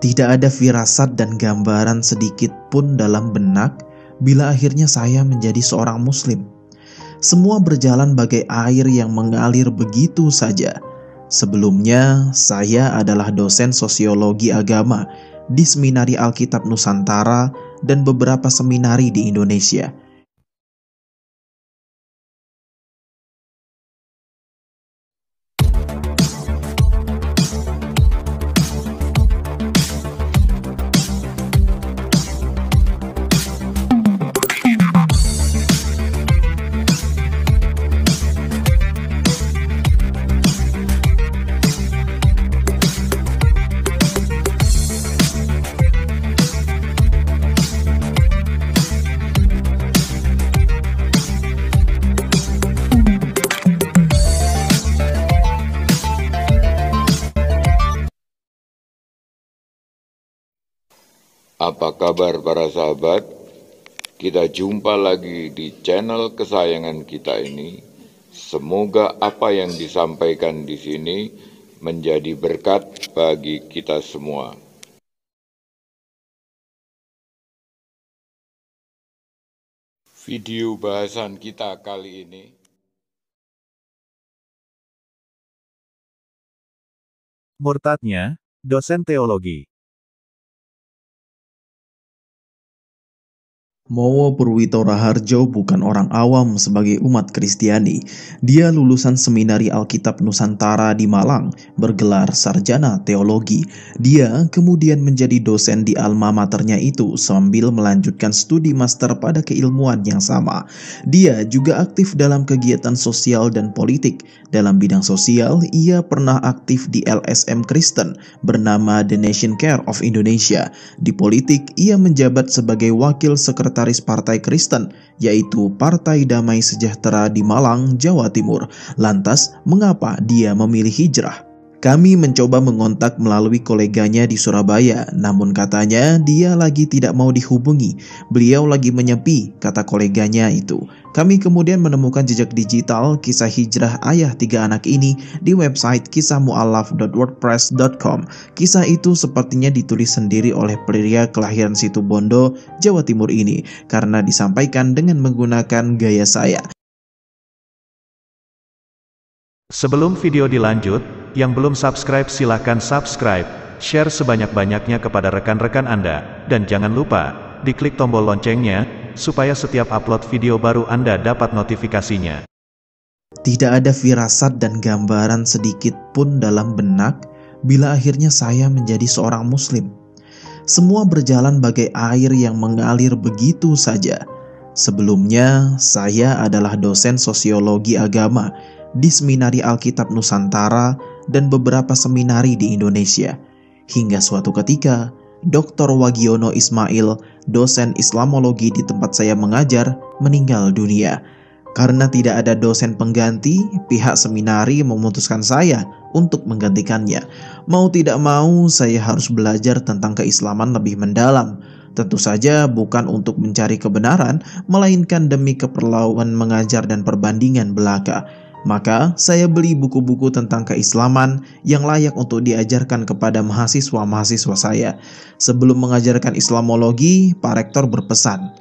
Tidak ada firasat dan gambaran sedikit pun dalam benak bila akhirnya saya menjadi seorang muslim. Semua berjalan bagai air yang mengalir begitu saja. Sebelumnya, saya adalah dosen sosiologi agama di Seminari Alkitab Nusantara dan beberapa seminari di Indonesia. Apa kabar para sahabat? Kita jumpa lagi di channel kesayangan kita ini. Semoga apa yang disampaikan di sini menjadi berkat bagi kita semua. Video bahasan kita kali ini Murtadnya, dosen teologi. Mowo Purwito Raharjo bukan orang awam sebagai umat Kristiani. Dia lulusan Seminari Alkitab Nusantara di Malang, bergelar sarjana teologi. Dia kemudian menjadi dosen di alma maternya itu sambil melanjutkan studi master pada keilmuan yang sama. Dia juga aktif dalam kegiatan sosial dan politik. Dalam bidang sosial, ia pernah aktif di LSM Kristen bernama The Nation Care of Indonesia. Di politik, ia menjabat sebagai wakil sekretaris Partai Kristen, yaitu Partai Damai Sejahtera di Malang, Jawa Timur. Lantas, mengapa dia memilih hijrah? Kami mencoba mengontak melalui koleganya di Surabaya, namun katanya dia lagi tidak mau dihubungi. Beliau lagi menyepi, kata koleganya itu. Kami kemudian menemukan jejak digital kisah hijrah ayah 3 anak ini di website kisahmualaf.wordpress.com. Kisah itu sepertinya ditulis sendiri oleh pria kelahiran Situbondo, Jawa Timur ini, karena disampaikan dengan menggunakan gaya saya. Sebelum video dilanjut, yang belum subscribe silahkan subscribe, share sebanyak-banyaknya kepada rekan-rekan Anda, dan jangan lupa, diklik tombol loncengnya, supaya setiap upload video baru Anda dapat notifikasinya. Tidak ada firasat dan gambaran sedikit pun dalam benak bila akhirnya saya menjadi seorang muslim. Semua berjalan bagai air yang mengalir begitu saja. Sebelumnya, saya adalah dosen sosiologi agama di Seminari Alkitab Nusantara dan beberapa seminari di Indonesia. Hingga suatu ketika, Dr. Wagiono Ismail, dosen Islamologi di tempat saya mengajar, meninggal dunia. Karena tidak ada dosen pengganti, pihak seminari memutuskan saya untuk menggantikannya. Mau tidak mau, saya harus belajar tentang keislaman lebih mendalam. Tentu saja bukan untuk mencari kebenaran, melainkan demi keperluan mengajar dan perbandingan belaka. Maka saya beli buku-buku tentang keislaman yang layak untuk diajarkan kepada mahasiswa-mahasiswa saya. Sebelum mengajarkan Islamologi, Pak Rektor berpesan,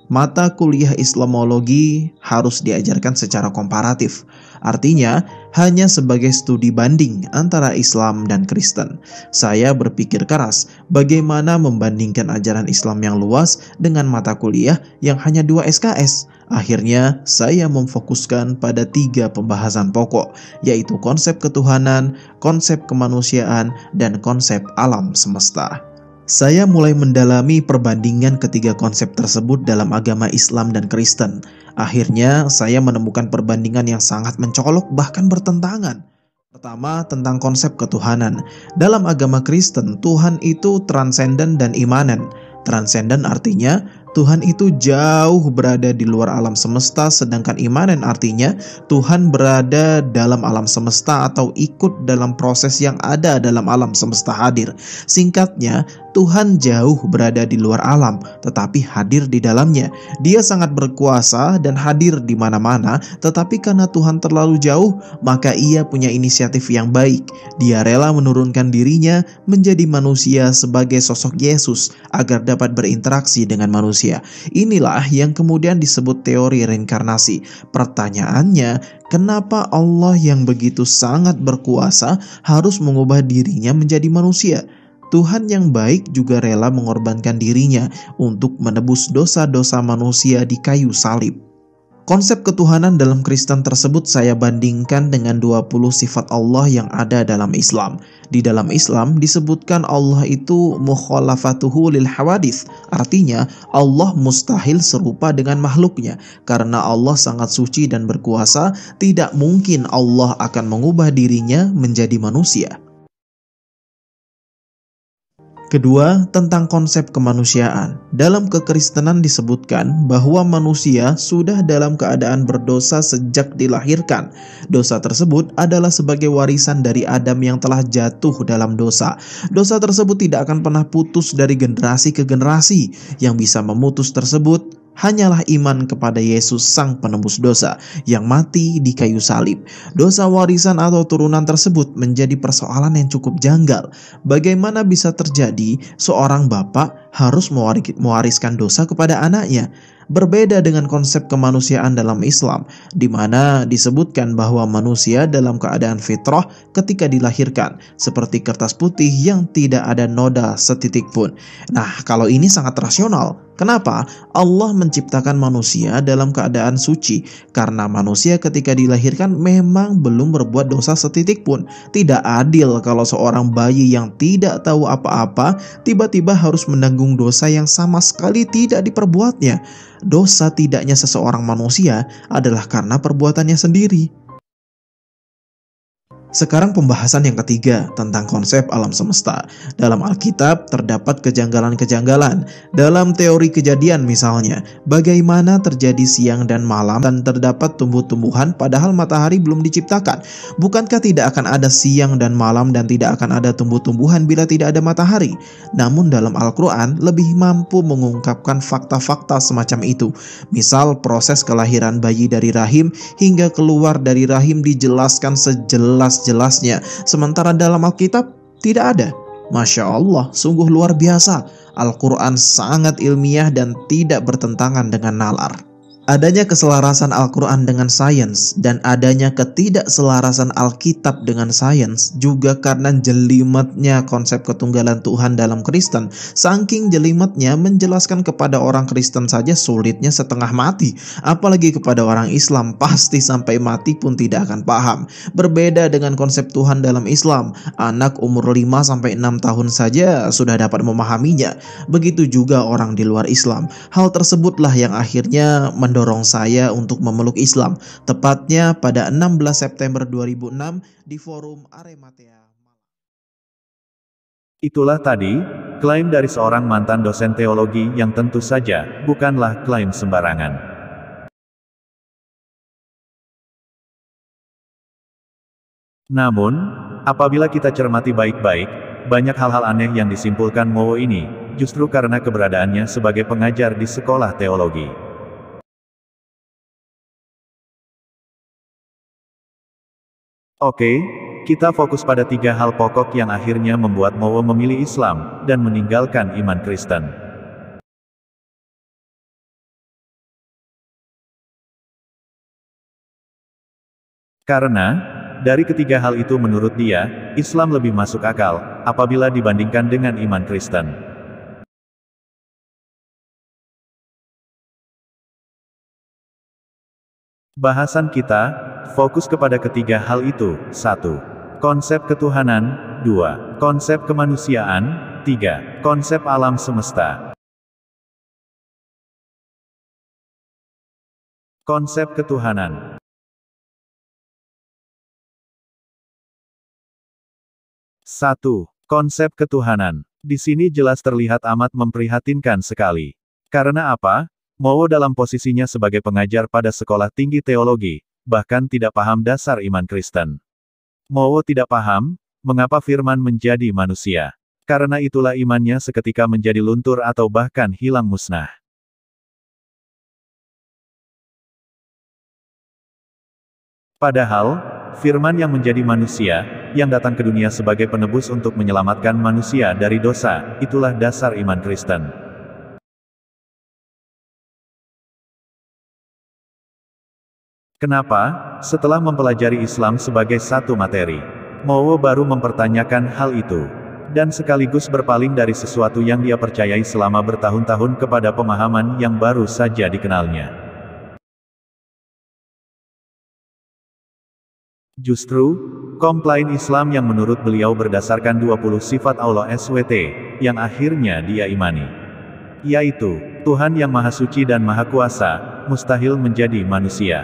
mata kuliah Islamologi harus diajarkan secara komparatif. Artinya, hanya sebagai studi banding antara Islam dan Kristen. Saya berpikir keras bagaimana membandingkan ajaran Islam yang luas dengan mata kuliah yang hanya 2 SKS. Akhirnya, saya memfokuskan pada 3 pembahasan pokok, yaitu konsep ketuhanan, konsep kemanusiaan, dan konsep alam semesta. Saya mulai mendalami perbandingan ketiga konsep tersebut dalam agama Islam dan Kristen. Akhirnya, saya menemukan perbandingan yang sangat mencolok bahkan bertentangan. Pertama, tentang konsep ketuhanan. Dalam agama Kristen, Tuhan itu transenden dan imanen. Transenden artinya Tuhan itu jauh berada di luar alam semesta, sedangkan imanen artinya Tuhan berada dalam alam semesta atau ikut dalam proses yang ada dalam alam semesta hadir. Singkatnya, Tuhan jauh berada di luar alam, tetapi hadir di dalamnya. Dia sangat berkuasa dan hadir di mana-mana, tetapi karena Tuhan terlalu jauh, maka Ia punya inisiatif yang baik. Dia rela menurunkan dirinya menjadi manusia sebagai sosok Yesus agar dapat berinteraksi dengan manusia. Inilah yang kemudian disebut teori reinkarnasi. Pertanyaannya, kenapa Allah yang begitu sangat berkuasa harus mengubah dirinya menjadi manusia? Tuhan yang baik juga rela mengorbankan dirinya untuk menebus dosa-dosa manusia di kayu salib. Konsep ketuhanan dalam Kristen tersebut saya bandingkan dengan 20 sifat Allah yang ada dalam Islam. Di dalam Islam disebutkan Allah itu mukhalafatuhu lil hawadits. Artinya Allah mustahil serupa dengan makhluknya. Karena Allah sangat suci dan berkuasa, tidak mungkin Allah akan mengubah dirinya menjadi manusia. Kedua, tentang konsep kemanusiaan. Dalam kekristenan disebutkan bahwa manusia sudah dalam keadaan berdosa sejak dilahirkan. Dosa tersebut adalah sebagai warisan dari Adam yang telah jatuh dalam dosa. Dosa tersebut tidak akan pernah putus dari generasi ke generasi. Yang bisa memutus tersebut hanyalah iman kepada Yesus Sang Penebus dosa yang mati di kayu salib. Dosa warisan atau turunan tersebut menjadi persoalan yang cukup janggal. Bagaimana bisa terjadi seorang bapak harus mewariskan dosa kepada anaknya? Berbeda dengan konsep kemanusiaan dalam Islam, di mana disebutkan bahwa manusia dalam keadaan fitrah ketika dilahirkan, seperti kertas putih yang tidak ada noda setitik pun. Nah, kalau ini sangat rasional. Kenapa? Allah menciptakan manusia dalam keadaan suci, karena manusia ketika dilahirkan memang belum berbuat dosa setitik pun. Tidak adil kalau seorang bayi yang tidak tahu apa-apa tiba-tiba harus menanggung dosa yang sama sekali tidak diperbuatnya. Dosa tidaknya seseorang manusia adalah karena perbuatannya sendiri. Sekarang pembahasan yang ketiga tentang konsep alam semesta. Dalam Alkitab terdapat kejanggalan-kejanggalan. Dalam teori kejadian misalnya, bagaimana terjadi siang dan malam dan terdapat tumbuh-tumbuhan padahal matahari belum diciptakan. Bukankah tidak akan ada siang dan malam dan tidak akan ada tumbuh-tumbuhan bila tidak ada matahari? Namun dalam Al-Quran lebih mampu mengungkapkan fakta-fakta semacam itu. Misal proses kelahiran bayi dari rahim hingga keluar dari rahim dijelaskan sejelas-jelasnya, sementara dalam Alkitab tidak ada. Masya Allah, sungguh luar biasa. Al-Quran sangat ilmiah dan tidak bertentangan dengan nalar. Adanya keselarasan Al-Quran dengan sains dan adanya ketidakselarasan Alkitab dengan sains juga karena jelimetnya konsep ketunggalan Tuhan dalam Kristen. Saking jelimetnya, menjelaskan kepada orang Kristen saja sulitnya setengah mati. Apalagi kepada orang Islam, pasti sampai mati pun tidak akan paham. Berbeda dengan konsep Tuhan dalam Islam, anak umur 5-6 tahun saja sudah dapat memahaminya. Begitu juga orang di luar Islam. Hal tersebutlah yang akhirnya mendorong saya untuk memeluk Islam, tepatnya pada 16 September 2006 di Forum Arematea. Itulah tadi, klaim dari seorang mantan dosen teologi yang tentu saja bukanlah klaim sembarangan. Namun, apabila kita cermati baik-baik, banyak hal-hal aneh yang disimpulkan Mowo ini, justru karena keberadaannya sebagai pengajar di sekolah teologi. Oke, kita fokus pada 3 hal pokok yang akhirnya membuat Mowo memilih Islam dan meninggalkan iman Kristen. Karena, dari ketiga hal itu menurut dia, Islam lebih masuk akal apabila dibandingkan dengan iman Kristen. Bahasan kita fokus kepada ketiga hal itu. 1. Konsep ketuhanan. 2. Konsep kemanusiaan. 3. Konsep alam semesta. Konsep ketuhanan. Satu. Konsep ketuhanan. Di sini jelas terlihat amat memprihatinkan sekali. Karena apa? Mowo dalam posisinya sebagai pengajar pada sekolah tinggi teologi, bahkan tidak paham dasar iman Kristen. Mowo tidak paham, mengapa firman menjadi manusia. Karena itulah imannya seketika menjadi luntur atau bahkan hilang musnah. Padahal, Firman yang menjadi manusia, yang datang ke dunia sebagai penebus untuk menyelamatkan manusia dari dosa, itulah dasar iman Kristen. Kenapa, setelah mempelajari Islam sebagai satu materi, Mowo baru mempertanyakan hal itu? Dan sekaligus berpaling dari sesuatu yang dia percayai selama bertahun-tahun kepada pemahaman yang baru saja dikenalnya. Justru, komplain Islam yang menurut beliau berdasarkan 20 sifat Allah SWT, yang akhirnya dia imani. Yaitu, Tuhan yang Maha Suci dan Maha Kuasa, mustahil menjadi manusia.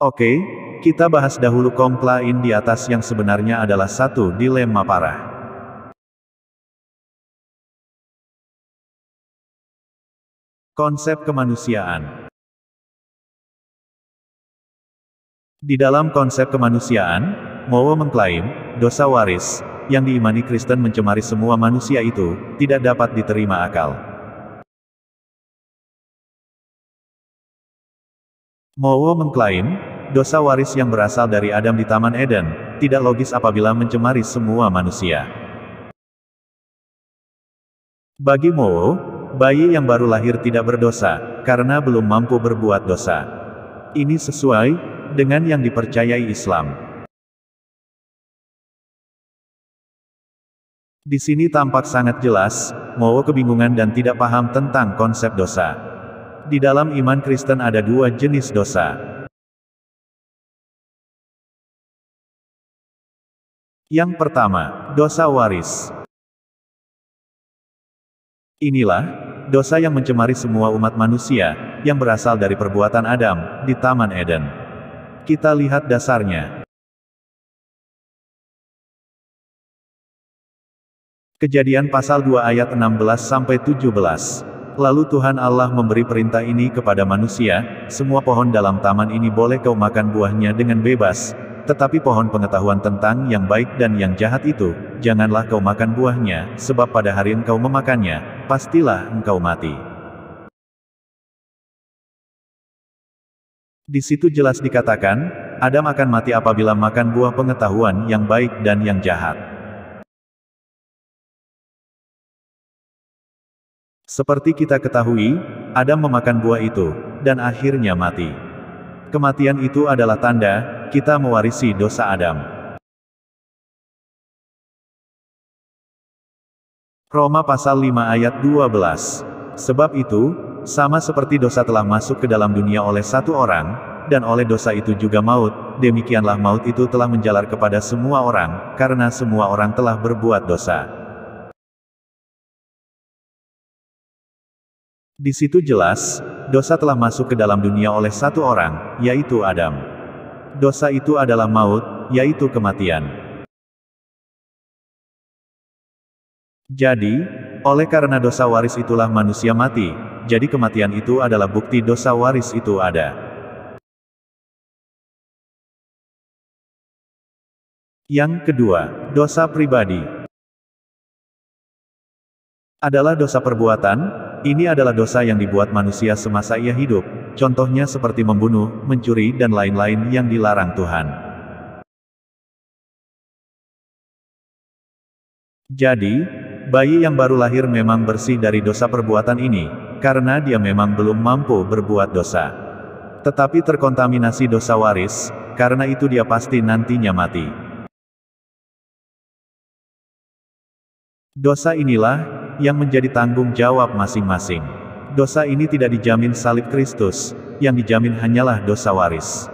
Oke, kita bahas dahulu komplain di atas yang sebenarnya adalah satu dilema parah. Konsep kemanusiaan. Di dalam konsep kemanusiaan, Mowo mengklaim, dosa waris, yang diimani Kristen mencemari semua manusia itu, tidak dapat diterima akal. Mowo mengklaim, dosa waris yang berasal dari Adam di Taman Eden, tidak logis apabila mencemari semua manusia. Bagi Mowo, bayi yang baru lahir tidak berdosa, karena belum mampu berbuat dosa. Ini sesuai dengan yang dipercayai Islam. Di sini tampak sangat jelas, Mowo kebingungan dan tidak paham tentang konsep dosa. Di dalam iman Kristen ada dua jenis dosa. Yang pertama, dosa waris. Inilah dosa yang mencemari semua umat manusia, yang berasal dari perbuatan Adam di Taman Eden. Kita lihat dasarnya. Kejadian pasal 2 ayat 16-17. Lalu Tuhan Allah memberi perintah ini kepada manusia, semua pohon dalam taman ini boleh kau makan buahnya dengan bebas, tetapi pohon pengetahuan tentang yang baik dan yang jahat itu, janganlah kau makan buahnya, sebab pada hari engkau memakannya, pastilah engkau mati. Di situ jelas dikatakan, Adam akan mati apabila makan buah pengetahuan yang baik dan yang jahat. Seperti kita ketahui, Adam memakan buah itu, dan akhirnya mati. Kematian itu adalah tanda, kita mewarisi dosa Adam. Roma pasal 5 ayat 12. Sebab itu, sama seperti dosa telah masuk ke dalam dunia oleh satu orang, dan oleh dosa itu juga maut, demikianlah maut itu telah menjalar kepada semua orang, karena semua orang telah berbuat dosa. Di situ jelas, dosa telah masuk ke dalam dunia oleh satu orang, yaitu Adam. Dosa itu adalah maut, yaitu kematian. Jadi, oleh karena dosa waris itulah manusia mati, jadi kematian itu adalah bukti dosa waris itu ada. Yang kedua, dosa pribadi. Adalah dosa perbuatan. Ini adalah dosa yang dibuat manusia semasa ia hidup, contohnya seperti membunuh, mencuri dan lain-lain yang dilarang Tuhan. Jadi, bayi yang baru lahir memang bersih dari dosa perbuatan ini, karena dia memang belum mampu berbuat dosa. Tetapi terkontaminasi dosa waris, karena itu dia pasti nantinya mati. Dosa inilah yang menjadi tanggung jawab masing-masing. Dosa ini tidak dijamin salib Kristus, yang dijamin hanyalah dosa waris.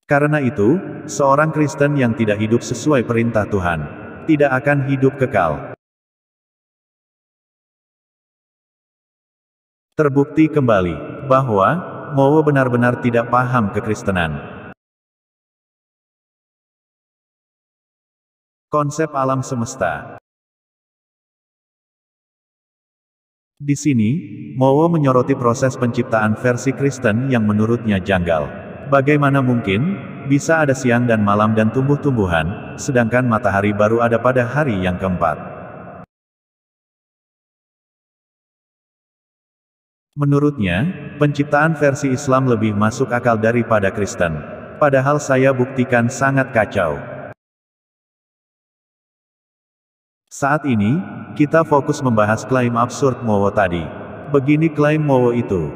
Karena itu, seorang Kristen yang tidak hidup sesuai perintah Tuhan, tidak akan hidup kekal. Terbukti kembali, bahwa, Mowo benar-benar tidak paham kekristenan. Konsep alam semesta. Di sini, Mowo menyoroti proses penciptaan versi Kristen yang menurutnya janggal. Bagaimana mungkin bisa ada siang dan malam dan tumbuh-tumbuhan, sedangkan matahari baru ada pada hari yang keempat? Menurutnya, penciptaan versi Islam lebih masuk akal daripada Kristen. Padahal saya buktikan sangat kacau. Saat ini, kita fokus membahas klaim absurd Mowo tadi. Begini klaim Mowo itu.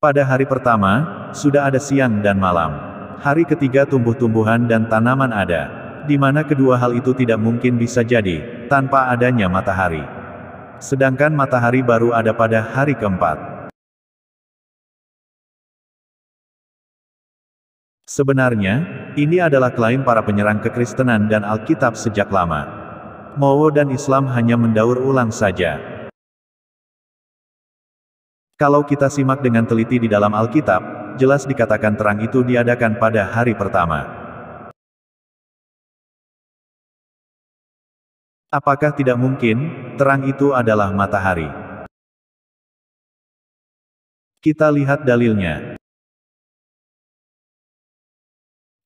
Pada hari pertama, sudah ada siang dan malam. Hari ketiga tumbuh-tumbuhan dan tanaman ada. Di mana kedua hal itu tidak mungkin bisa jadi, tanpa adanya matahari. Sedangkan matahari baru ada pada hari keempat. Sebenarnya, ini adalah klaim para penyerang kekristenan dan Alkitab sejak lama. Mowo dan Islam hanya mendaur ulang saja. Kalau kita simak dengan teliti di dalam Alkitab, jelas dikatakan terang itu diadakan pada hari pertama. Apakah tidak mungkin, terang itu adalah matahari? Kita lihat dalilnya.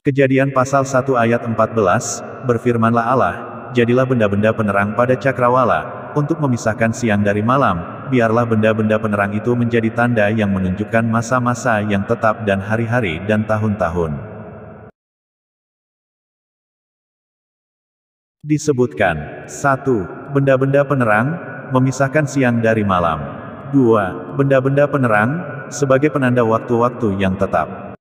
Kejadian pasal 1 ayat 14, berfirmanlah Allah, jadilah benda-benda penerang pada cakrawala, untuk memisahkan siang dari malam, biarlah benda-benda penerang itu menjadi tanda yang menunjukkan masa-masa yang tetap dan hari-hari dan tahun-tahun. Disebutkan, 1. Benda-benda penerang, memisahkan siang dari malam. 2. Benda-benda penerang, sebagai penanda waktu-waktu yang tetap.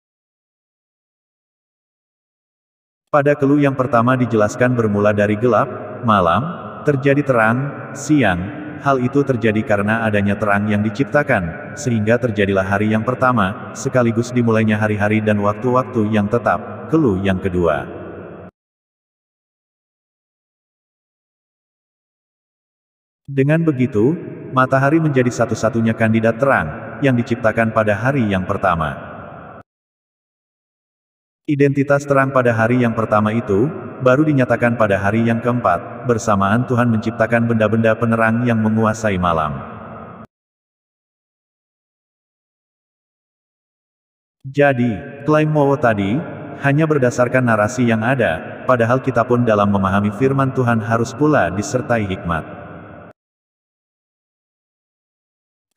Pada clue yang pertama dijelaskan bermula dari gelap, malam, terjadi terang, siang. Hal itu terjadi karena adanya terang yang diciptakan, sehingga terjadilah hari yang pertama, sekaligus dimulainya hari-hari dan waktu-waktu yang tetap. Clue yang kedua. Dengan begitu, matahari menjadi satu-satunya kandidat terang, yang diciptakan pada hari yang pertama. Identitas terang pada hari yang pertama itu, baru dinyatakan pada hari yang keempat, bersamaan Tuhan menciptakan benda-benda penerang yang menguasai malam. Jadi, klaim Mowo tadi, hanya berdasarkan narasi yang ada, padahal kita pun dalam memahami firman Tuhan harus pula disertai hikmat.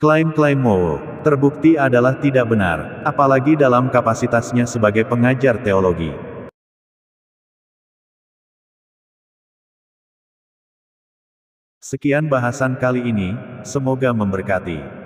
Klaim-klaim Mowo terbukti adalah tidak benar, apalagi dalam kapasitasnya sebagai pengajar teologi. Sekian bahasan kali ini, semoga memberkati.